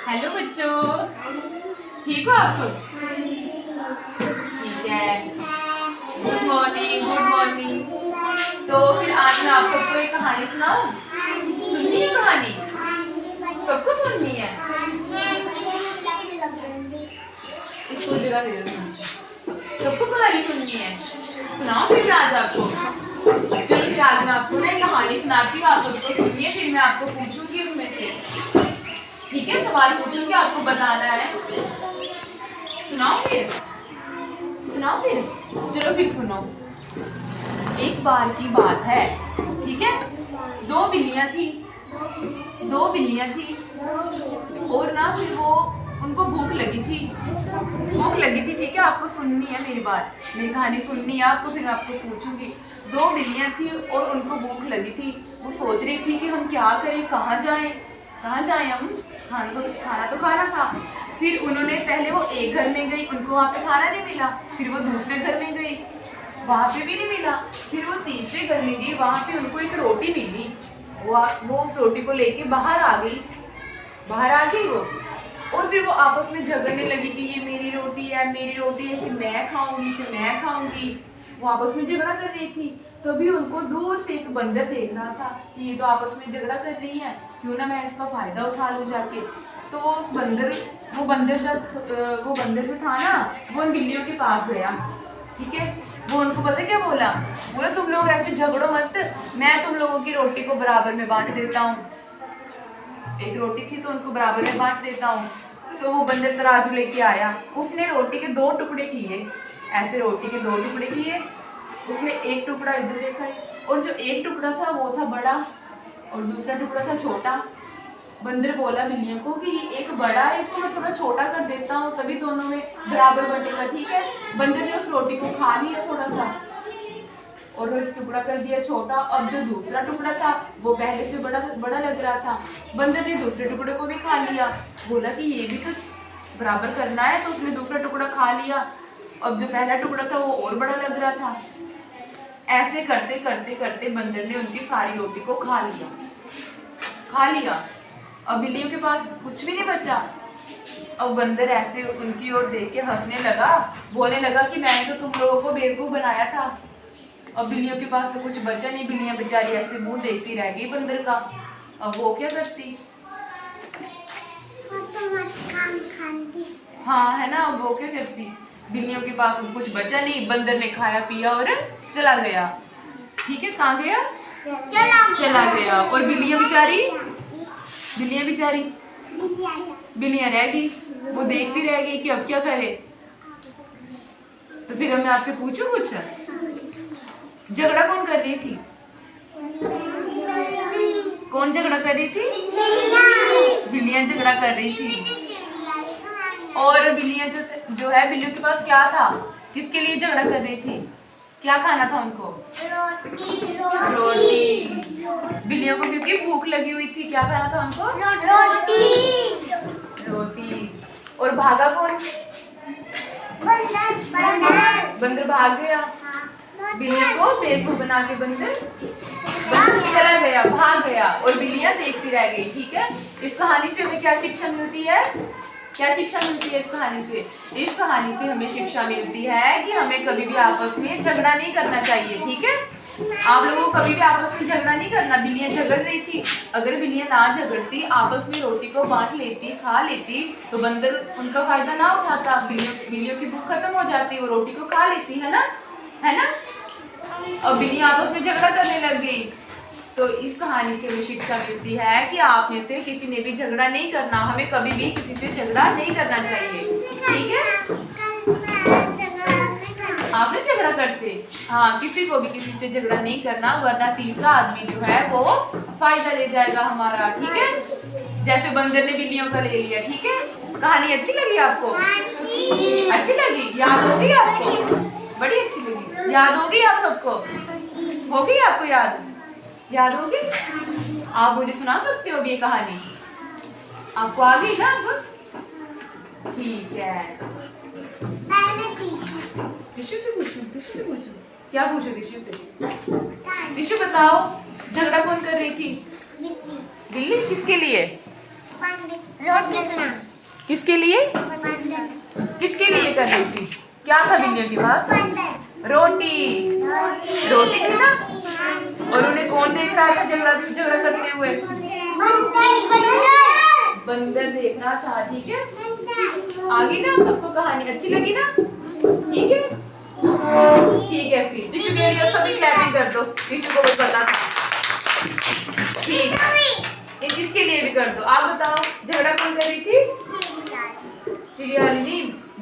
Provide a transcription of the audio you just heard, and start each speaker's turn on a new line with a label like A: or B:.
A: Hello बच्चों, ठीक हो आप सब? ठीक है। Good morning, good morning. तो फिर आज मैं आप सबको एक कहानी सुनाऊं? सुननी है कहानी? सबको सुननी है? इसको जगह दे दो। सबको कहानी सुननी है? सुनाओ फिर मैं आज आपको। चलो फिर आज मैं आपको ना एक कहानी सुनाती हूँ, आप सबको सुनिए, फिर मैं आपको पूछूंगी उसमें से। ठीक है, सवाल पूछूंगी, आपको बताना है। सुनाओ फिर, सुनाओ फिर। चलो फिर सुनो। एक बार की बात है, ठीक है। दो बिल्लियां थी, दो बिल्लियां थी। और ना फिर वो उनको भूख लगी थी, भूख लगी थी। ठीक है, आपको सुननी है मेरी बात, मेरी कहानी सुननी है आपको, फिर मैं आपको पूछूंगी। दो बिल्लियां थी और उनको भूख लगी थी। वो सोच रही थी कि हम क्या करें, कहाँ जाएं, कहाँ जाएं हम, खाना तो खाना था। फिर उन्होंने पहले वो एक घर में गई, उनको वहाँ पे खाना नहीं मिला। फिर वो दूसरे घर में गई, वहाँ पे भी नहीं मिला। फिर वो तीसरे घर में गई, वहाँ पे उनको एक रोटी मिली। वो उस रोटी को लेके बाहर आ गई, बाहर आ गई वो। और फिर वो आपस में झगड़ने लगी कि ये मेरी रोटी है, मेरी रोटी है, इसे मैं खाऊंगी, इसे मैं खाऊंगी। वो आपस में झगड़ा कर रही थी। तभी उनको दूर से एक बंदर देख रहा था कि ये तो आपस में झगड़ा कर रही है, क्यों ना मैं इसका फायदा उठा लूं जाके। तो उस बंदर वो बंदर जो था ना, वो उन बिल्लियों के पास गया। ठीक है, वो उनको पता क्या बोला? बोला तुम लोग ऐसे झगड़ो मत, मैं तुम लोगों की रोटी को बराबर में बांट देता हूँ। एक रोटी थी तो उनको बराबर में बांट देता हूँ। तो वो बंदर तराजू लेके आया, उसने रोटी के दो टुकड़े किए, ऐसे रोटी के दो टुकड़े किए। उसने एक टुकड़ा इधर देखा है, और जो एक टुकड़ा था वो था बड़ा और दूसरा टुकड़ा था छोटा। बंदर बोला बिल्लियों को कि ये एक बड़ा है, इसको मैं थोड़ा छोटा कर देता हूँ, तभी दोनों में बराबर बटेगा। ठीक है, बंदर ने उस रोटी को खा लिया थोड़ा सा और वो टुकड़ा कर दिया छोटा। और जो दूसरा टुकड़ा था वो पहले से बड़ा बड़ा लग रहा था। बंदर ने दूसरे टुकड़े को भी खा लिया, बोला कि ये भी तो बराबर करना है, तो उसने दूसरा टुकड़ा खा लिया। अब जो पहला टुकड़ा था वो और बड़ा लग रहा था। ऐसे करते करते करते बंदर ने उनकी सारी रोटी को खा लिया, खा लिया। अब बिल्लियों के पास कुछ भी नहीं बचा। अब बंदर ऐसे उनकी ओर देख के हंसने लगा, बोलने लगा कि मैंने तो तुम लोगों को बेवकूफ बनाया था। अब बिल्लियों के पास तो कुछ बचा नहीं, बिल्लियां बेचारी ऐसे मुंह देखती रह गई बंदर का। अब वो क्या करती? हाँ है ना, अब वो क्या करती? बिल्लियों के पास अब कुछ बचा नहीं, बंदर ने खाया पिया और चला गया। ठीक है, कहाँ गया? चला गया। और बिल्लियां बेचारी, बिल्लियां रह गई, वो देखती रह गई कि अब क्या करे। तो फिर मैं आपसे पूछूं कुछ, झगड़ा कौन कर रही थी? कौन झगड़ा कर रही थी? बिल्लियां झगड़ा कर रही थी। और बिल्लियां जो है, बिल्लियों के पास क्या था? किसके लिए झगड़ा कर रही थी? क्या खाना था उनको? रोटी। बिल्लियों को क्योंकि भूख लगी हुई थी, क्या खाना था उनको? रोटी। और भागा कौन? बंदर भाग गया। बिल्लियों को बेवकूफ बना के बंदर चला गया, भाग गया, और बिल्लियां देखती रह गई। ठीक है, इस कहानी से हमें क्या शिक्षा मिलती है? क्या शिक्षा मिलती है इस कहानी से? इस कहानी से हमें शिक्षा मिलती है कि हमें कभी भी आपस में झगड़ा नहीं करना चाहिए। ठीक है, आप लोगों को कभी भी आपस में झगड़ा नहीं करना। बिल्लियां झगड़ रही थी, अगर बिल्लियां ना झगड़ती, आपस में रोटी को बांट लेती, खा लेती, तो बंदर उनका फायदा ना उठाता, बिल्लियों की भूख खत्म हो जाती, वो रोटी को खा लेती, है ना, है ना। और बिल्लियां आपस में झगड़ा करने लग गई। तो इस कहानी से हमें शिक्षा मिलती है कि आप में से किसी ने भी झगड़ा नहीं करना, हमें कभी भी किसी से झगड़ा नहीं करना चाहिए। ठीक है, आप नहीं झगड़ा करते? हाँ, किसी को भी किसी से झगड़ा नहीं करना, वरना तीसरा आदमी जो है वो फायदा ले जाएगा हमारा। ठीक है, जैसे बंदर ने बिल्लियों का ले लिया। ठीक है, कहानी अच्छी लगी आपको? अच्छी लगी? याद होगी आपको? बड़ी अच्छी लगी, याद होगी आप सबको? होगी आपको याद? याद होगी? आप मुझे सुना सकते हो ये कहानी? आपको आ गई ना अब? ठीक है, दिशु से पूछो, क्या पूछो दिशु से? दिशु बताओ, झगड़ा कौन कर रही थी? बिल्ली। किसके लिए?
B: रोड लगना
A: किसके लिए कर रही थी? क्या था बिल्लियों के पास? रोटी। रोटी थी ना? और उन्हें कौन देख रहा था झगड़ा करते हुए? बंदर देख रहा था। ठीक है, आ गई ना सबको कहानी? अच्छी लगी ना? ठीक है, ठीक है। फिर टिशू के लिए सभी क्लैपिंग कर दो। टिशू को भी पता था। ठीक, इसके लिए भी कर दो। आप बताओ, झगड़ा कौन कर रही थी? चिड़िया वाली नहीं,